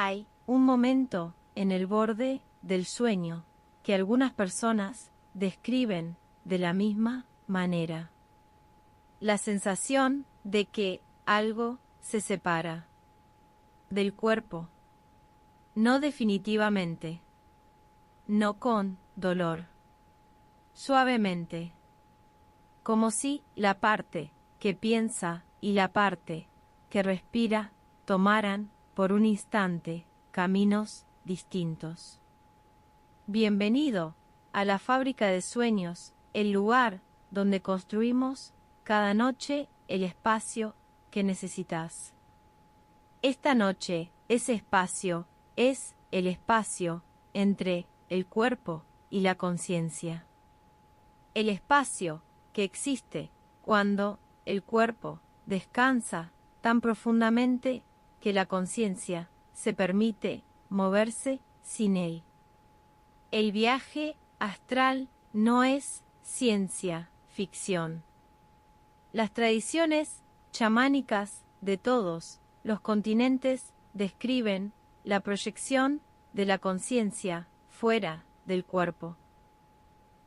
Hay un momento en el borde del sueño que algunas personas describen de la misma manera. La sensación de que algo se separa del cuerpo. No definitivamente. No con dolor. Suavemente. Como si la parte que piensa y la parte que respira tomaran por un instante caminos distintos. Bienvenido a la fábrica de sueños, el lugar donde construimos cada noche el espacio que necesitas. Esta noche, ese espacio es el espacio entre el cuerpo y la conciencia. El espacio que existe cuando el cuerpo descansa tan profundamente que la conciencia se permite moverse sin él. El viaje astral no es ciencia ficción. Las tradiciones chamánicas de todos los continentes describen la proyección de la conciencia fuera del cuerpo.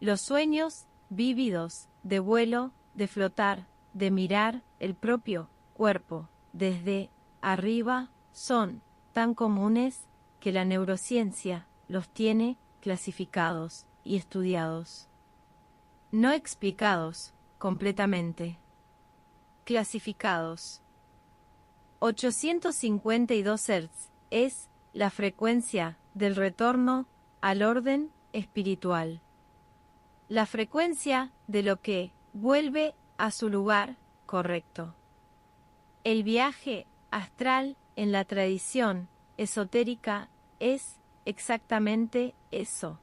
Los sueños vívidos de vuelo, de flotar, de mirar el propio cuerpo desde arriba son tan comunes que la neurociencia los tiene clasificados y estudiados. No explicados completamente. Clasificados. 852 Hz es la frecuencia del retorno al orden espiritual. La frecuencia de lo que vuelve a su lugar correcto. El viaje astral en la tradición esotérica es exactamente eso,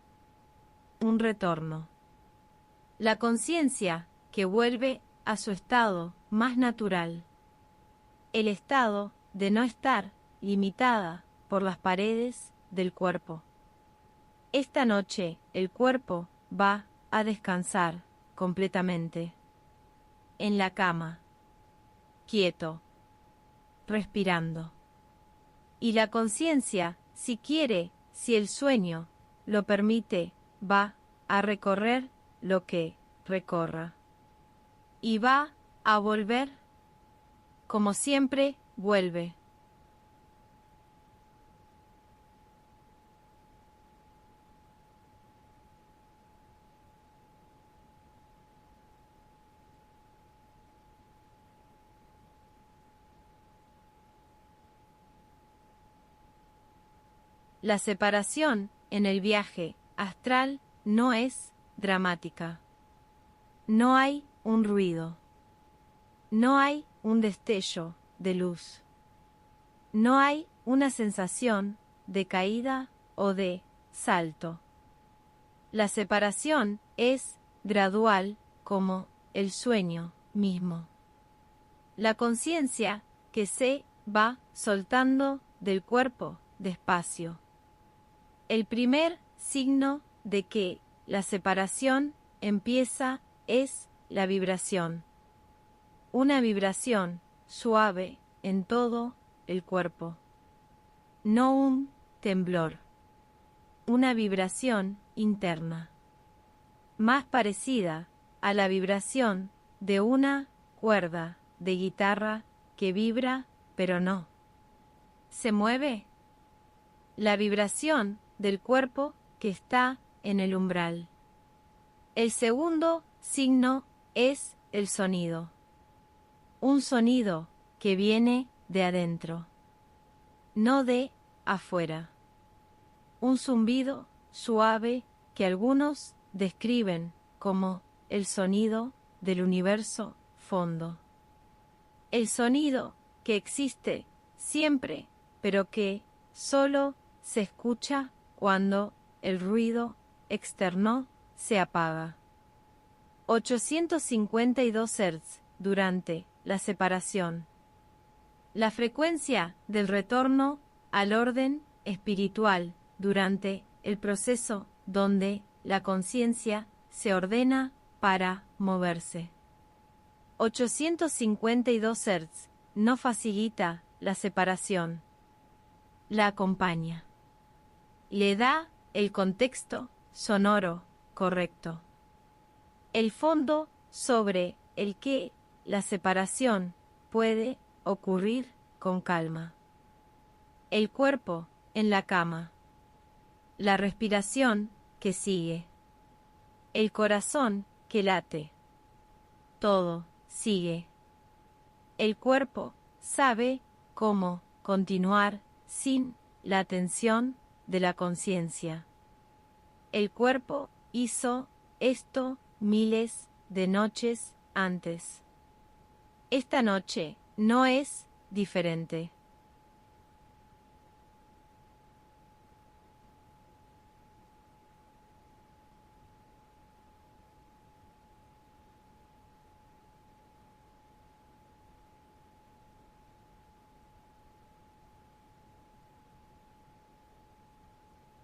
un retorno. La conciencia que vuelve a su estado más natural, el estado de no estar limitada por las paredes del cuerpo. Esta noche el cuerpo va a descansar completamente, en la cama, quieto, respirando. Y la conciencia, si quiere, si el sueño lo permite, va a recorrer lo que recorra. Y va a volver, como siempre vuelve. La separación en el viaje astral no es dramática. No hay un ruido. No hay un destello de luz. No hay una sensación de caída o de salto. La separación es gradual como el sueño mismo. La conciencia que se va soltando del cuerpo despacio. El primer signo de que la separación empieza es la vibración. Una vibración suave en todo el cuerpo. No un temblor. Una vibración interna. Más parecida a la vibración de una cuerda de guitarra que vibra, pero no. ¿Se mueve? La vibración del cuerpo que está en el umbral. El segundo signo es el sonido. Un sonido que viene de adentro, no de afuera. Un zumbido suave que algunos describen como el sonido del universo fondo. El sonido que existe siempre, pero que solo se escucha cuando el ruido externo se apaga. 852 Hz durante la separación. La frecuencia del retorno al orden espiritual durante el proceso donde la conciencia se ordena para moverse. 852 Hz no facilita la separación. la acompaña. Le da el contexto sonoro correcto. El fondo sobre el que la separación puede ocurrir con calma. El cuerpo en la cama. La respiración que sigue. El corazón que late. Todo sigue. El cuerpo sabe cómo continuar sin la atención de la conciencia. El cuerpo hizo esto miles de noches antes. Esta noche no es diferente.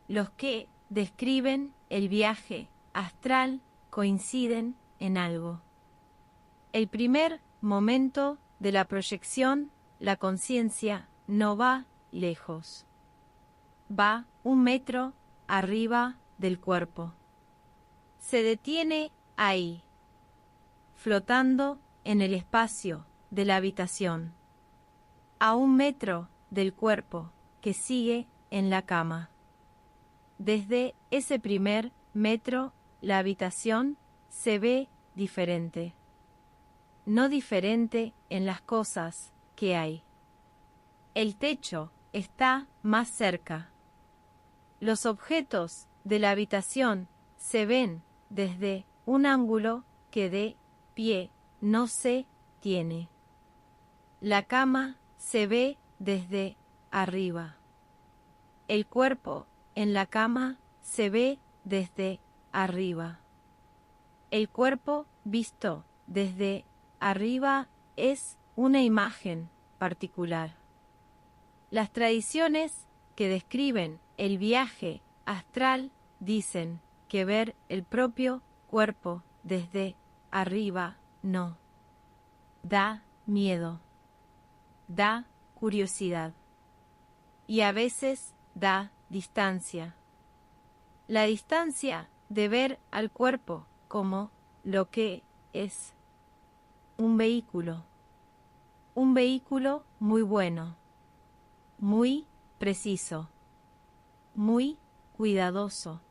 Los que describen el viaje astral coinciden en algo. El primer momento de la proyección, la conciencia no va lejos. Va 1 metro arriba del cuerpo. Se detiene ahí, flotando en el espacio de la habitación, a 1 metro del cuerpo que sigue en la cama. Desde ese primer metro, la habitación se ve diferente. No diferente en las cosas que hay. El techo está más cerca. Los objetos de la habitación se ven desde un ángulo que de pie no se tiene. La cama se ve desde arriba. El cuerpo en la cama se ve desde arriba. El cuerpo visto desde arriba es una imagen particular. Las tradiciones que describen el viaje astral dicen que ver el propio cuerpo desde arriba no. Da miedo. Da curiosidad. Y a veces da distancia. La distancia de ver al cuerpo como lo que es. Un vehículo muy bueno, muy preciso, muy cuidadoso,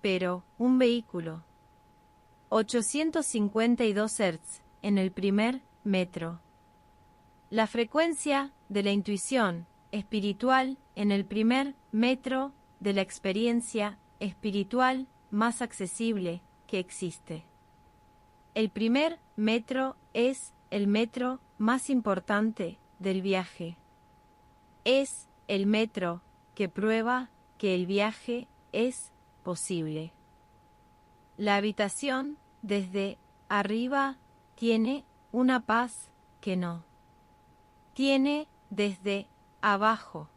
pero un vehículo. 852 Hz en el primer metro. La frecuencia de la intuición espiritual en el primer metro de la experiencia espiritual más accesible que existe. El primer metro es el metro más importante del viaje. Es el metro que prueba que el viaje es posible. La habitación desde arriba tiene una paz que no. Tiene desde abajo.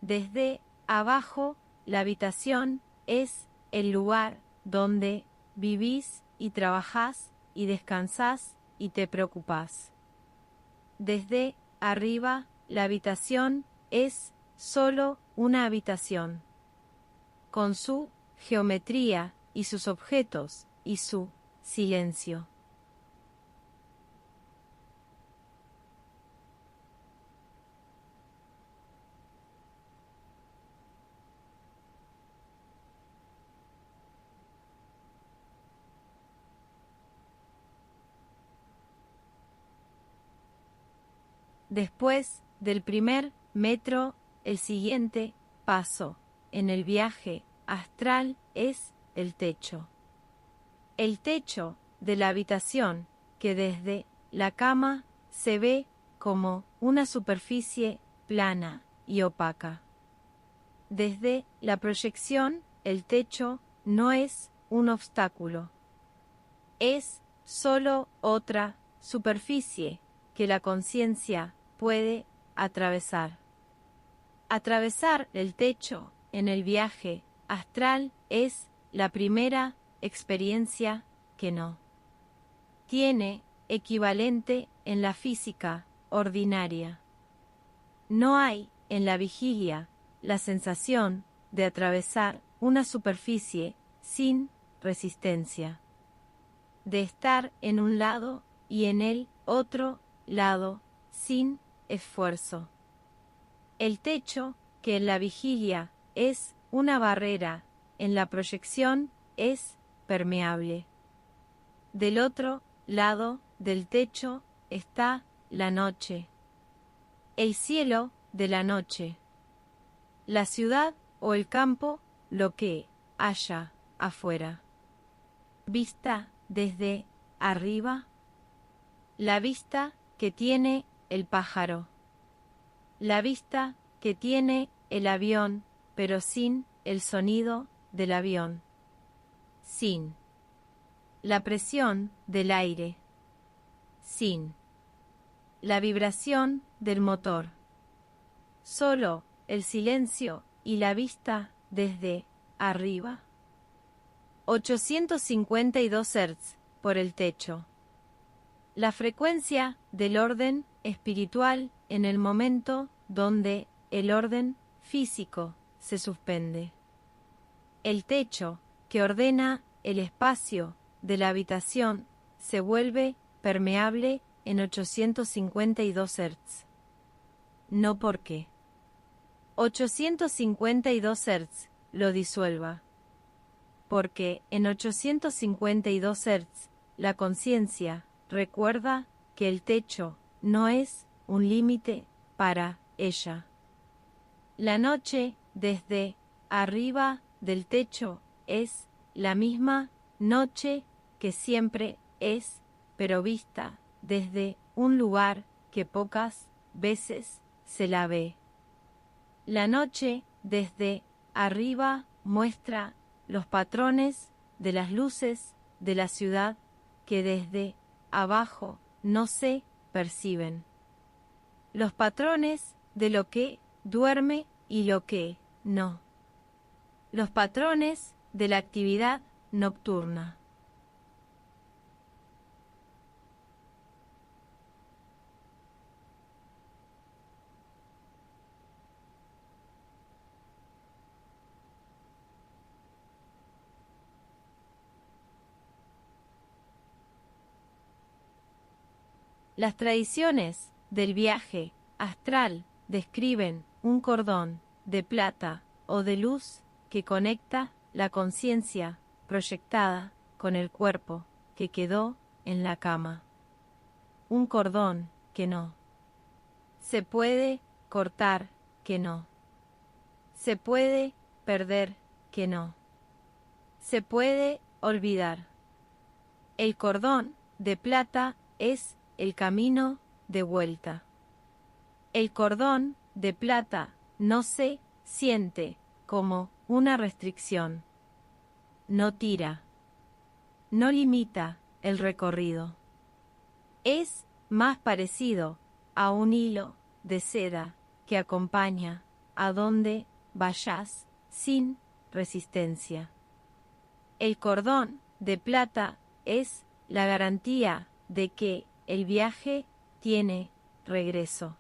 Desde abajo, la habitación es el lugar donde vivís y trabajás y descansás y te preocupás. Desde arriba, la habitación es solo una habitación, con su geometría y sus objetos y su silencio. Después del primer metro, el siguiente paso en el viaje astral es el techo. El techo de la habitación que desde la cama se ve como una superficie plana y opaca. Desde la proyección, el techo no es un obstáculo. Es solo otra superficie que la conciencia puede atravesar. Atravesar el techo en el viaje astral es la primera experiencia que no tiene equivalente en la física ordinaria. No hay en la vigilia, la sensación de atravesar una superficie sin resistencia, de estar en un lado y en el otro lado sin esfuerzo. El techo, que en la vigilia es una barrera, en la proyección es permeable. Del otro lado del techo está la noche, el cielo de la noche, la ciudad o el campo, lo que haya afuera. Vista desde arriba, la vista que tiene el pájaro, la vista que tiene el avión, pero sin el sonido del avión, sin la presión del aire, sin la vibración del motor, solo el silencio y la vista desde arriba. 852 Hz por el techo. La frecuencia del orden espiritual en el momento donde el orden físico se suspende. El techo que ordena el espacio de la habitación se vuelve permeable en 852 Hz. No porque 852 Hz lo disuelva, porque en 852 Hz la conciencia recuerda que el techo no es un límite para ella. La noche desde arriba del techo es la misma noche que siempre es, pero vista desde un lugar que pocas veces se la ve. La noche desde arriba muestra los patrones de las luces de la ciudad que desde abajo no se perciben. Los patrones de lo que duerme y lo que no. Los patrones de la actividad nocturna. Las tradiciones del viaje astral describen un cordón de plata o de luz que conecta la conciencia proyectada con el cuerpo que quedó en la cama. Un cordón que no se puede cortar, que no se puede perder, que no se puede olvidar. El cordón de plata es el camino de vuelta. El cordón de plata no se siente como una restricción. No tira. No limita el recorrido. Es más parecido a un hilo de seda que acompaña a donde vayas sin resistencia. El cordón de plata es la garantía de que el viaje tiene regreso.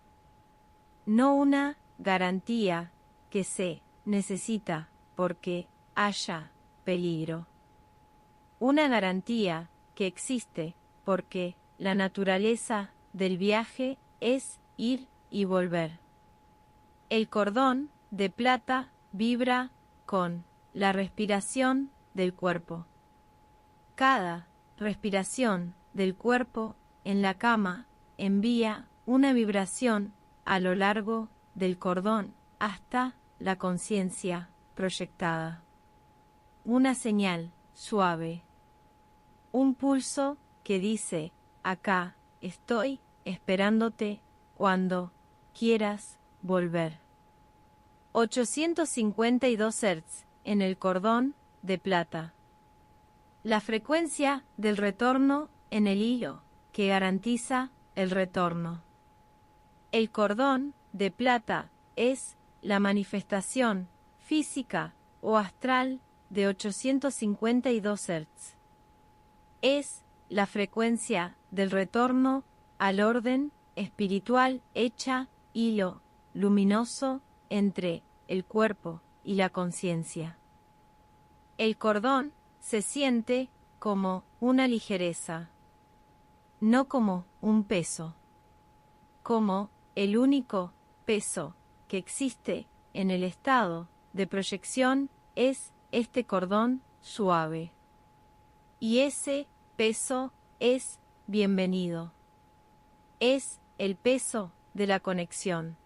No una garantía que se necesita porque haya peligro. Una garantía que existe porque la naturaleza del viaje es ir y volver. El cordón de plata vibra con la respiración del cuerpo. Cada respiración del cuerpo en la cama envía una vibración a lo largo del cordón hasta la conciencia proyectada. Una señal suave. Un pulso que dice: acá estoy esperándote cuando quieras volver. 852 Hz en el cordón de plata. La frecuencia del retorno en el hilo que garantiza el retorno. El cordón de plata es la manifestación física o astral de 852 Hz. Es la frecuencia del retorno al orden espiritual hecha hilo luminoso entre el cuerpo y la conciencia. El cordón se siente como una ligereza, no como un peso, como el único peso que existe en el estado de proyección es este cordón suave. Y ese peso es bienvenido. Es el peso de la conexión.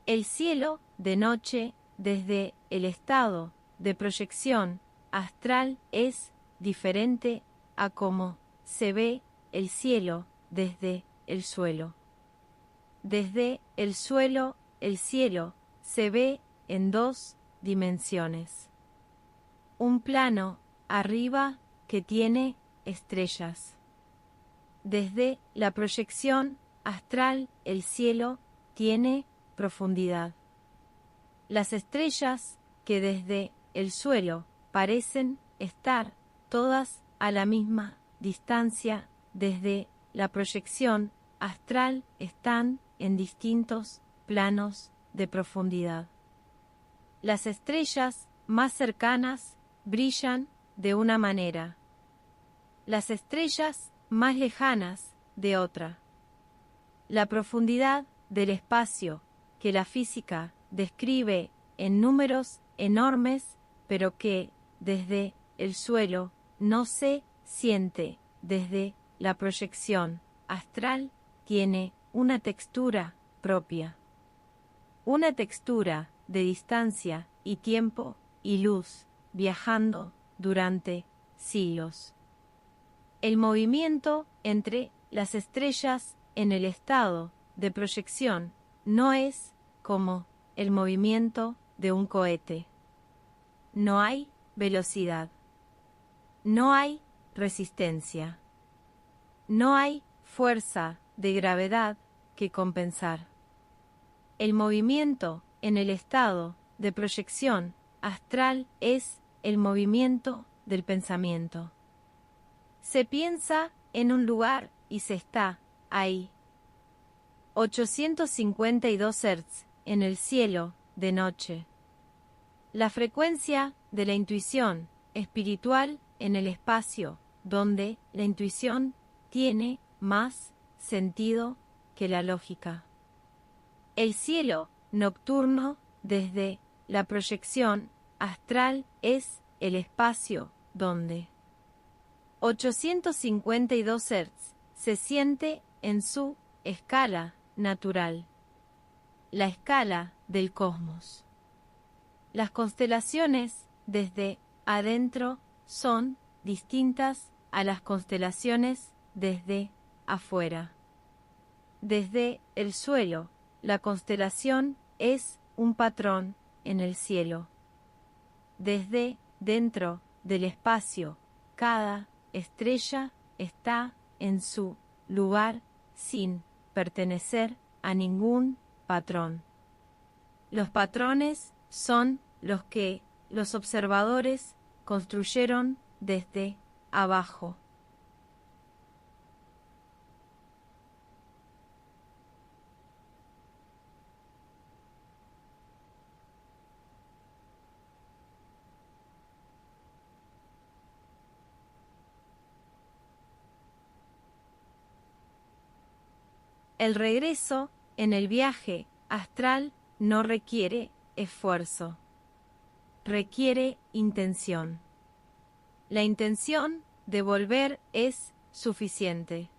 El cielo de noche, desde el estado de proyección astral, es diferente a cómo se ve el cielo desde el suelo. Desde el suelo, el cielo se ve en dos dimensiones. Un plano arriba que tiene estrellas. Desde la proyección astral, el cielo tiene profundidad. Las estrellas que desde el suelo parecen estar todas a la misma distancia desde la proyección astral están en distintos planos de profundidad. Las estrellas más cercanas brillan de una manera, las estrellas más lejanas de otra. La profundidad del espacio que la física describe en números enormes, pero que desde el suelo no se siente desde la proyección astral, tiene una textura propia. Una textura de distancia y tiempo y luz viajando durante siglos. El movimiento entre las estrellas en el estado de proyección no es como el movimiento de un cohete. No hay velocidad. No hay resistencia. No hay fuerza de gravedad que compensar. El movimiento en el estado de proyección astral es el movimiento del pensamiento. Se piensa en un lugar y se está ahí. 852 Hz en el cielo de noche. La frecuencia de la intuición espiritual en el espacio, donde la intuición tiene más sentido que la lógica. El cielo nocturno desde la proyección astral es el espacio donde 852 Hz se siente en su escala natural, la escala del cosmos. Las constelaciones desde adentro son distintas a las constelaciones desde afuera. Desde el suelo, la constelación es un patrón en el cielo. Desde dentro del espacio, cada estrella está en su lugar sin pertenecer a ningún patrón. Los patrones son los que los observadores construyeron desde abajo. El regreso en el viaje astral no requiere esfuerzo, requiere intención. La intención de volver es suficiente.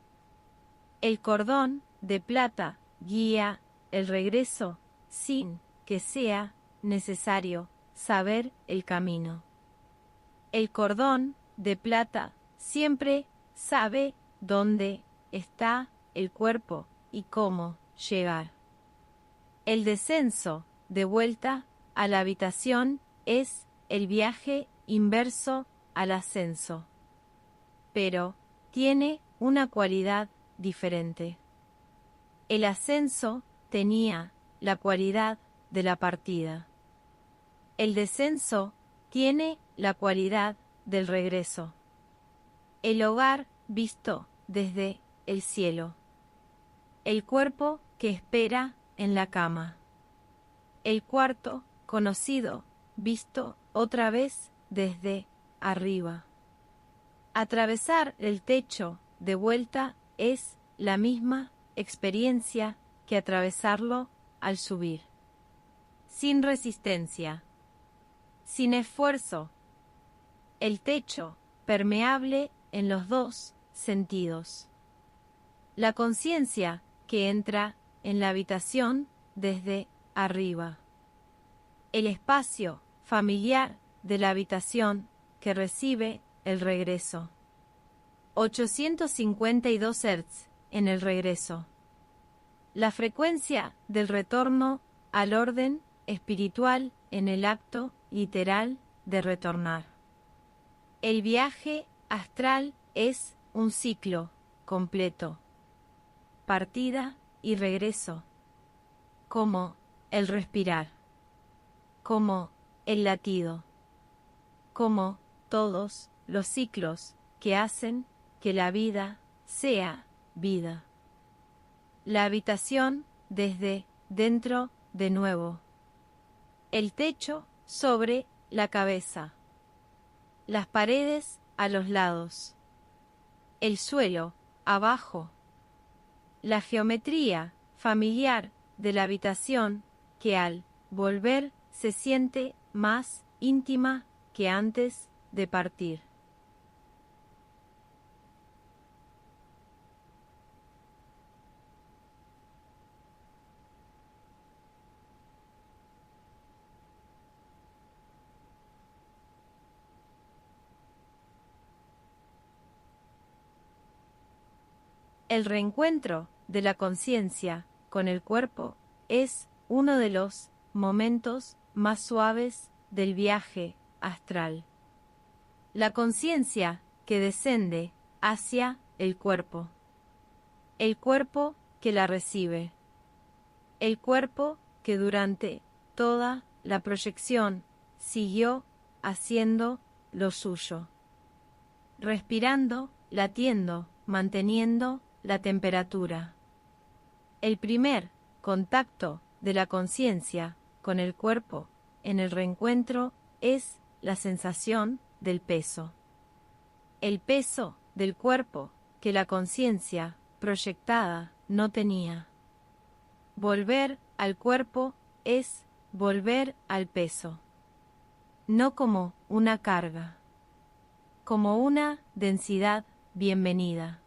El cordón de plata guía el regreso sin que sea necesario saber el camino. El cordón de plata siempre sabe dónde está el cuerpo y cómo llegar. El descenso de vuelta a la habitación es el viaje inverso al ascenso, pero tiene una cualidad diferente. El ascenso tenía la cualidad de la partida. El descenso tiene la cualidad del regreso. El hogar visto desde el cielo. El cuerpo que espera en la cama. El cuarto conocido visto otra vez desde arriba. Atravesar el techo de vuelta es la misma experiencia que atravesarlo al subir. Sin resistencia. Sin esfuerzo. El techo permeable en los dos sentidos. La conciencia que entra en la habitación desde arriba. El espacio familiar de la habitación que recibe el regreso. 852 Hz en el regreso. La frecuencia del retorno al orden espiritual en el acto literal de retornar. El viaje astral es un ciclo completo. Partida y regreso. Como el respirar. Como el latido. Como todos los ciclos que hacen que la vida sea vida. La habitación desde dentro de nuevo. El techo sobre la cabeza. Las paredes a los lados. El suelo abajo. La geometría familiar de la habitación que al volver se siente más íntima que antes de partir. El reencuentro de la conciencia con el cuerpo es uno de los momentos más suaves del viaje astral. La conciencia que descende hacia el cuerpo que la recibe, el cuerpo que durante toda la proyección siguió haciendo lo suyo, respirando, latiendo, manteniendo la temperatura. El primer contacto de la conciencia con el cuerpo en el reencuentro es la sensación del peso. El peso del cuerpo que la conciencia proyectada no tenía. Volver al cuerpo es volver al peso, no como una carga, como una densidad bienvenida,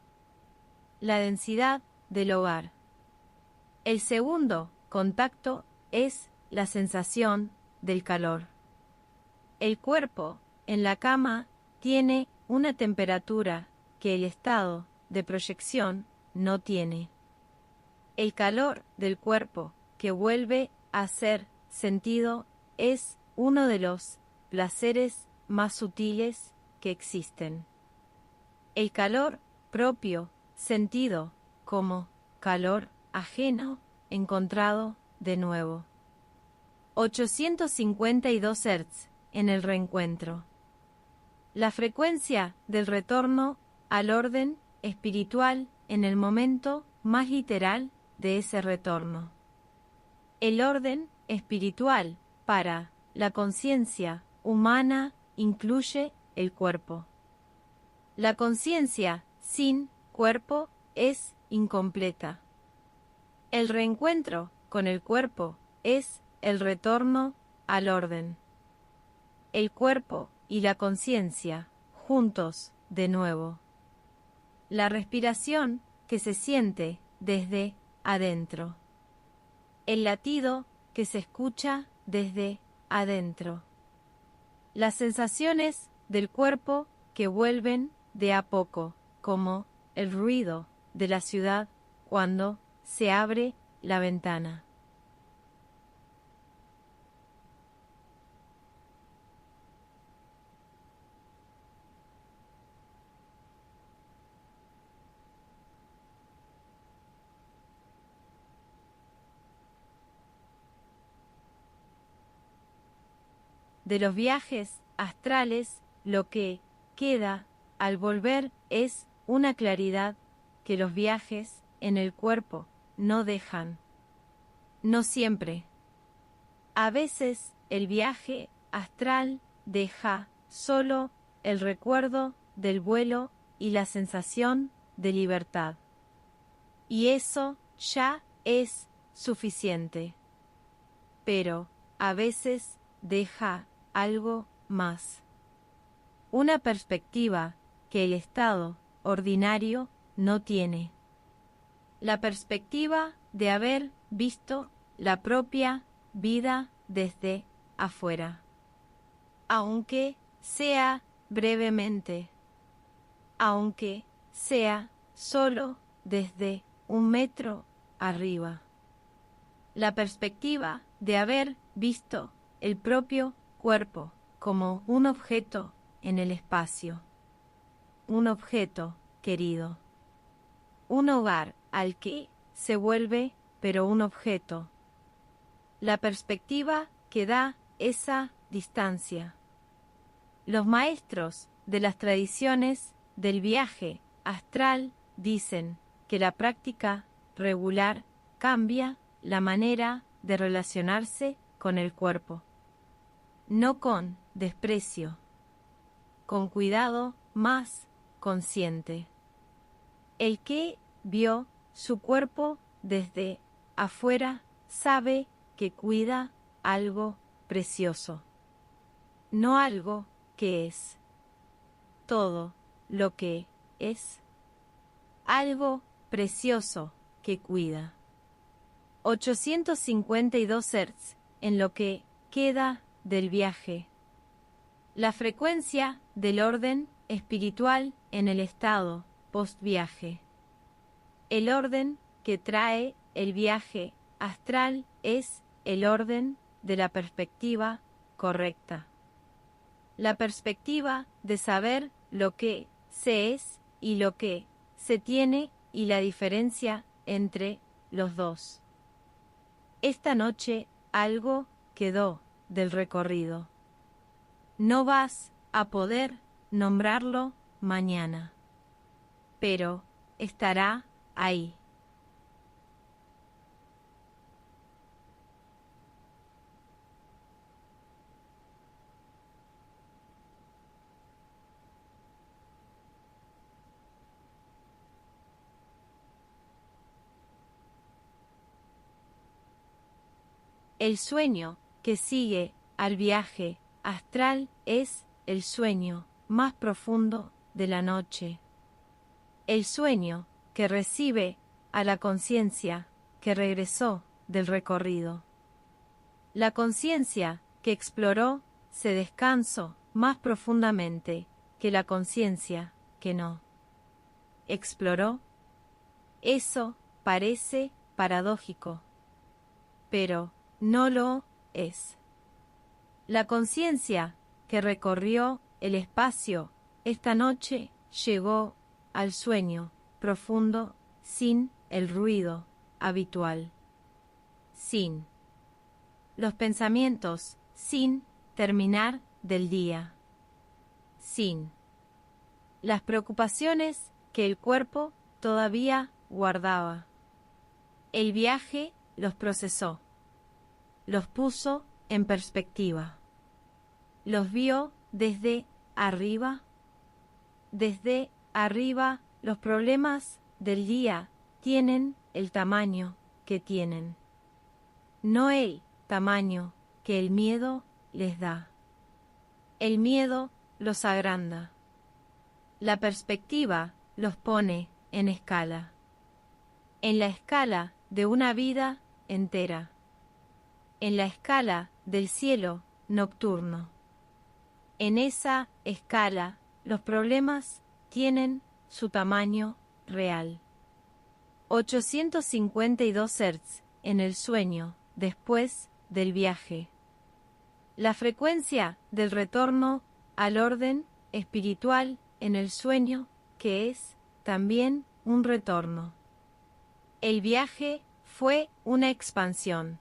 la densidad del hogar. El segundo contacto es la sensación del calor. El cuerpo en la cama tiene una temperatura que el estado de proyección no tiene. El calor del cuerpo que vuelve a ser sentido es uno de los placeres más sutiles que existen. El calor propio sentido como calor ajeno encontrado de nuevo. 852 Hz en el reencuentro. La frecuencia del retorno al orden espiritual en el momento más literal de ese retorno. El orden espiritual para la conciencia humana incluye el cuerpo. La conciencia sin cuerpo es incompleta. El reencuentro con el cuerpo es el retorno al orden. El cuerpo y la conciencia juntos de nuevo. La respiración que se siente desde adentro. El latido que se escucha desde adentro. Las sensaciones del cuerpo que vuelven de a poco, como el ruido de la ciudad cuando se abre la ventana. de los viajes astrales, lo que queda al volver es una claridad que los viajes en el cuerpo no dejan. No siempre. A veces el viaje astral deja solo el recuerdo del vuelo y la sensación de libertad. Y eso ya es suficiente. Pero a veces deja algo más. Una perspectiva que el estado ordinario no tiene. La perspectiva de haber visto la propia vida desde afuera. Aunque sea brevemente. Aunque sea solo desde 1 metro arriba. La perspectiva de haber visto el propio cuerpo como un objeto en el espacio, un objeto querido, un hogar al que se vuelve pero un objeto. La perspectiva que da esa distancia. Los maestros de las tradiciones del viaje astral dicen que la práctica regular cambia la manera de relacionarse con el cuerpo. No con desprecio, con cuidado más consciente. El que vio su cuerpo desde afuera sabe que cuida algo precioso, no algo que es. Todo lo que es, algo precioso que cuida. 852 Hz en lo que queda del viaje. La frecuencia del orden espiritual en el estado post-viaje. El orden que trae el viaje astral es el orden de la perspectiva correcta. La perspectiva de saber lo que se es y lo que se tiene y la diferencia entre los dos. Esta noche algo quedó del recorrido. No vas a poder nombrarlo mañana, pero estará ahí. El sueño que sigue al viaje astral es el sueño más profundo de la noche. El sueño que recibe a la conciencia que regresó del recorrido. La conciencia que exploró se descansó más profundamente que la conciencia que no exploró. Eso parece paradójico, pero no lo es. La conciencia que recorrió el espacio esta noche llegó al sueño profundo sin el ruido habitual, sin los pensamientos, sin terminar del día, sin las preocupaciones que el cuerpo todavía guardaba. El viaje los procesó, los puso en perspectiva, los vio desde arriba. Desde arriba los problemas del día tienen el tamaño que tienen, no el tamaño que el miedo les da. El miedo los agranda. La perspectiva los pone en escala, en la escala de una vida entera, en la escala del cielo nocturno. En esa escala los problemas tienen su tamaño real. 852 Hz en el sueño después del viaje. La frecuencia del retorno al orden espiritual en el sueño, que es también un retorno. El viaje fue una expansión.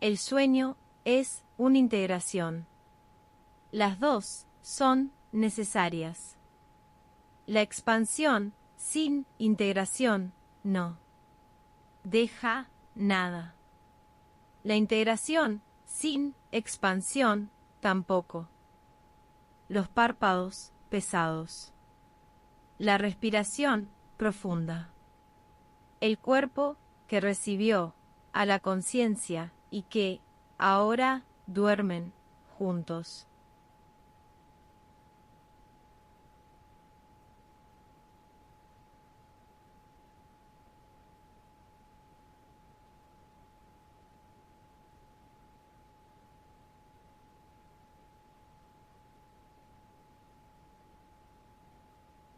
El sueño es una integración. Las dos son necesarias. La expansión sin integración no deja nada. La integración sin expansión tampoco. Los párpados pesados. La respiración profunda. El cuerpo que recibió a la conciencia y que ahora duermen juntos.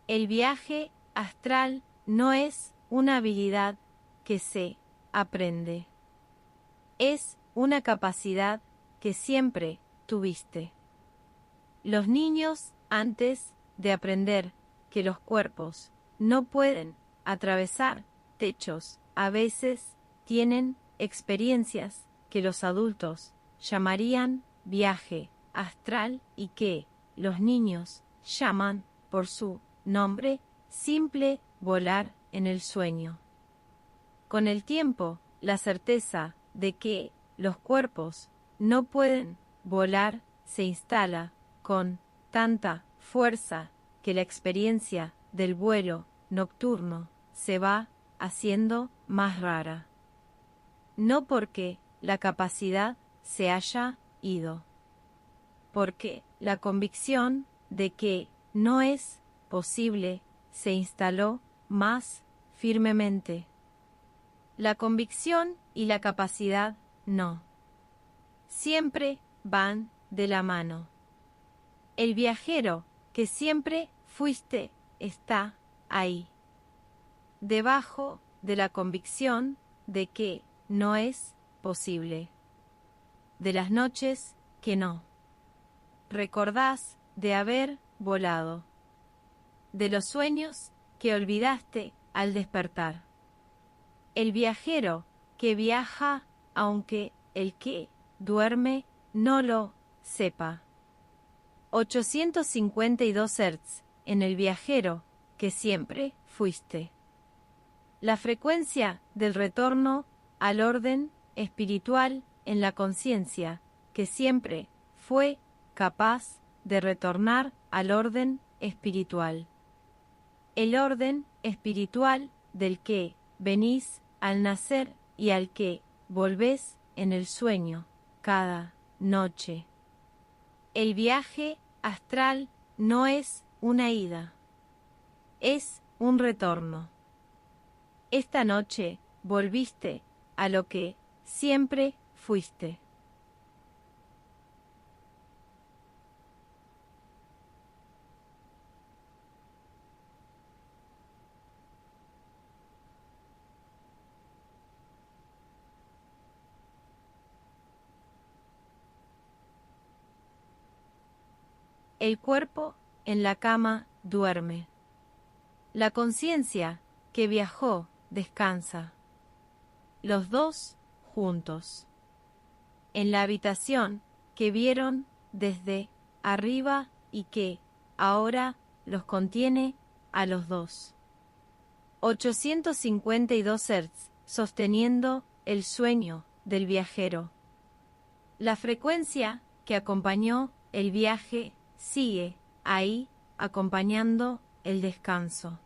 El viaje astral no es una habilidad que se aprende. Es una capacidad que siempre tuviste. Los niños, antes de aprender que los cuerpos no pueden atravesar techos, a veces tienen experiencias que los adultos llamarían viaje astral y que los niños llaman por su nombre simple volar en el sueño. Con el tiempo, la certeza de que los cuerpos no pueden volar se instala con tanta fuerza que la experiencia del vuelo nocturno se va haciendo más rara. No porque la capacidad se haya ido, porque la convicción de que no es posible se instaló más firmemente. La convicción y la capacidad no. Siempre van de la mano. El viajero que siempre fuiste está ahí, debajo de la convicción de que no es posible. De las noches que no. Recordás de haber volado. De los sueños que olvidaste al despertar. El viajero que viaja aunque el que duerme no lo sepa. 852 Hz en el viajero que siempre fuiste. La frecuencia del retorno al orden espiritual en la conciencia que siempre fue capaz de retornar al orden espiritual. El orden espiritual del que venís al nacer y al que volvés en el sueño cada noche. El viaje astral no es una ida, es un retorno. Esta noche volviste a lo que siempre fuiste. El cuerpo en la cama duerme. La conciencia que viajó descansa. Los dos juntos. En la habitación que vieron desde arriba y que ahora los contiene a los dos. 852 Hz sosteniendo el sueño del viajero. La frecuencia que acompañó el viaje sigue ahí acompañando el descanso.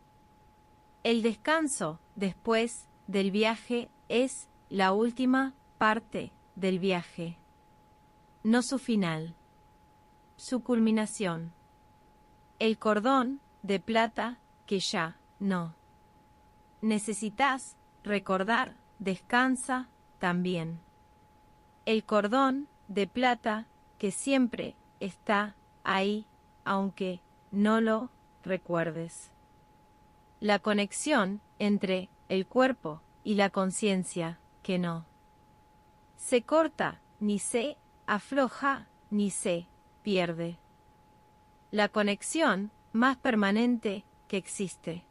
El descanso después del viaje es la última parte del viaje, no su final, su culminación. El cordón de plata que ya no. Necesitas recordar, descansa también. El cordón de plata que siempre está ahí, aunque no lo recuerdes. La conexión entre el cuerpo y la conciencia que no. Se corta, ni se afloja, ni se pierde. La conexión más permanente que existe.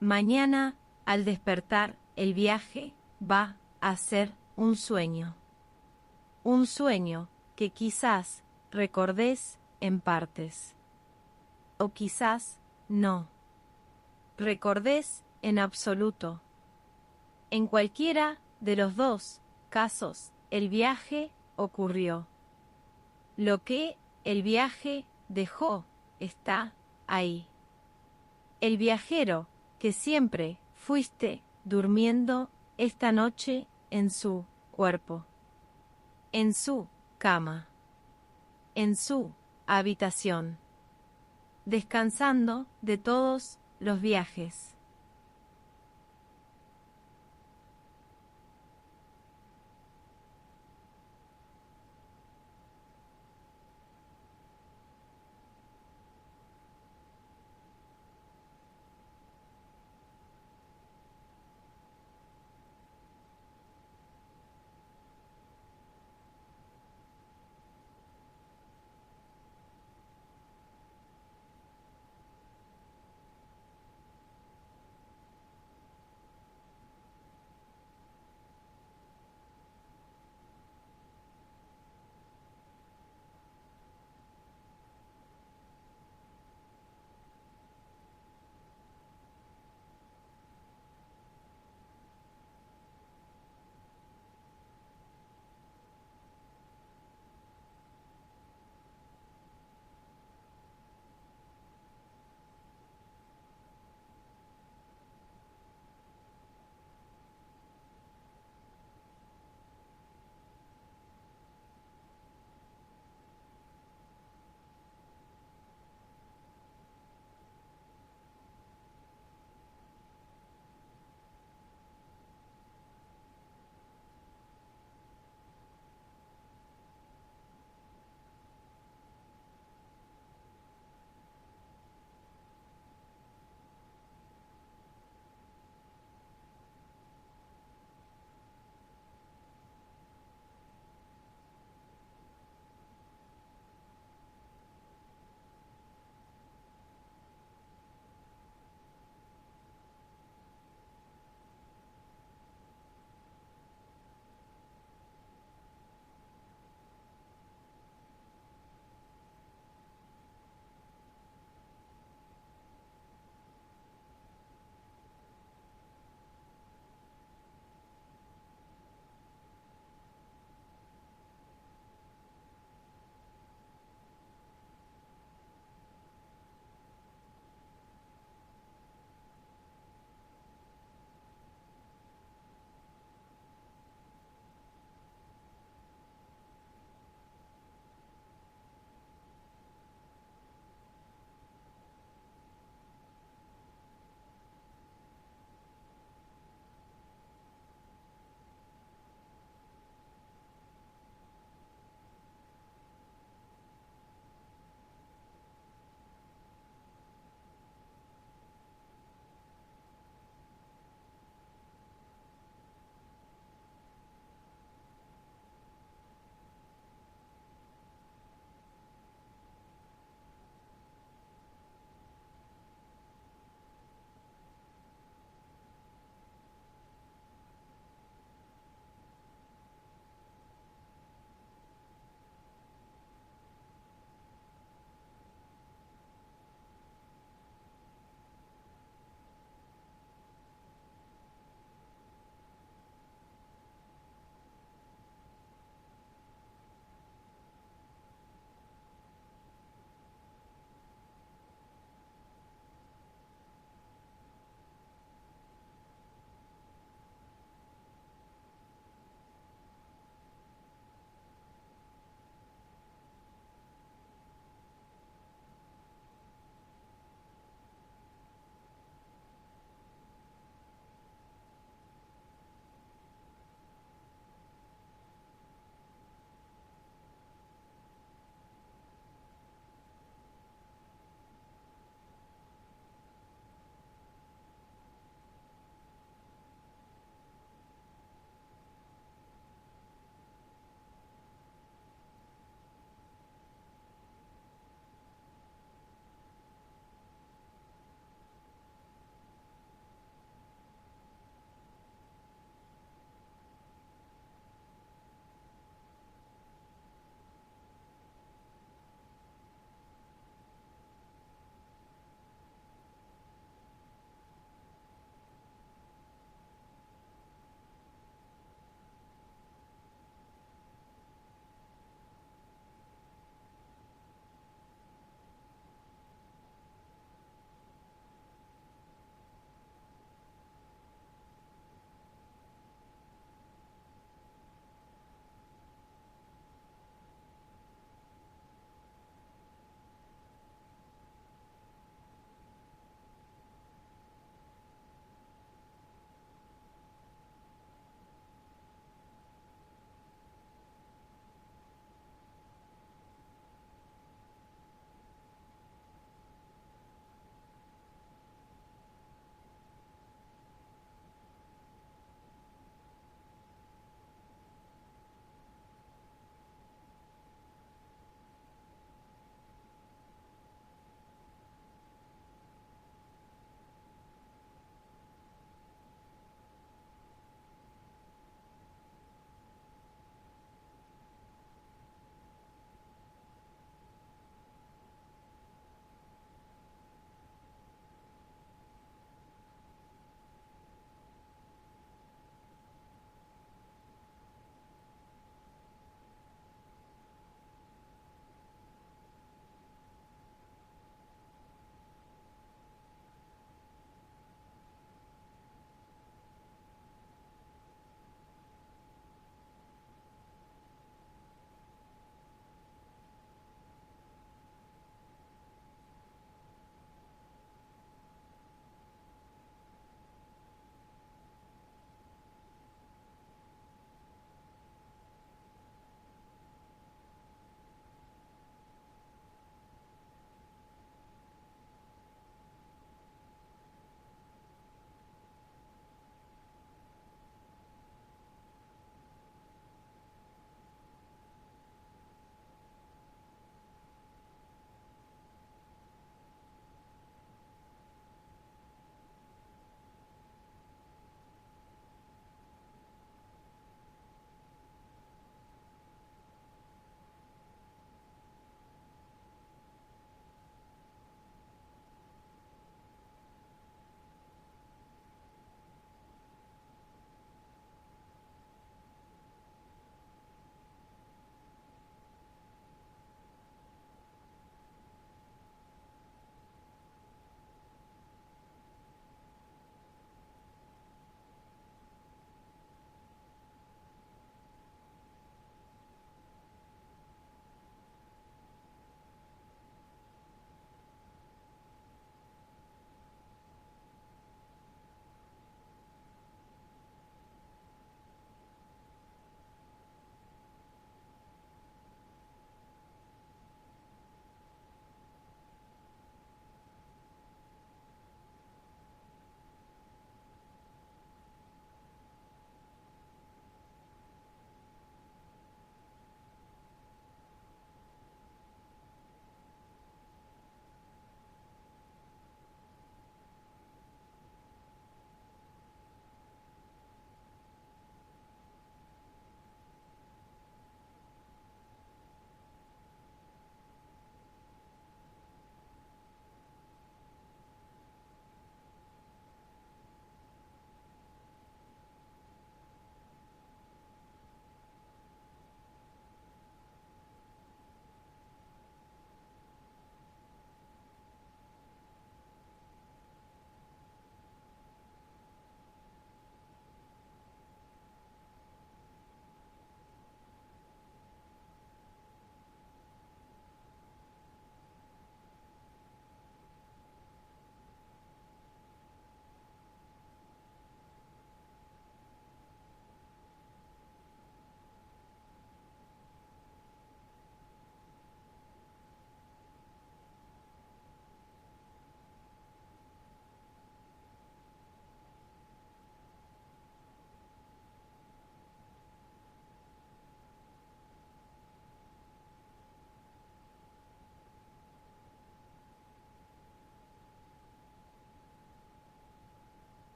Mañana, al despertar, el viaje va a ser un sueño. Un sueño que quizás recordés en partes. O quizás no recordés en absoluto. En cualquiera de los dos casos, el viaje ocurrió. Lo que el viaje dejó está ahí. El viajero que siempre fuiste durmiendo esta noche en su cuerpo, en su cama, en su habitación, descansando de todos los viajes.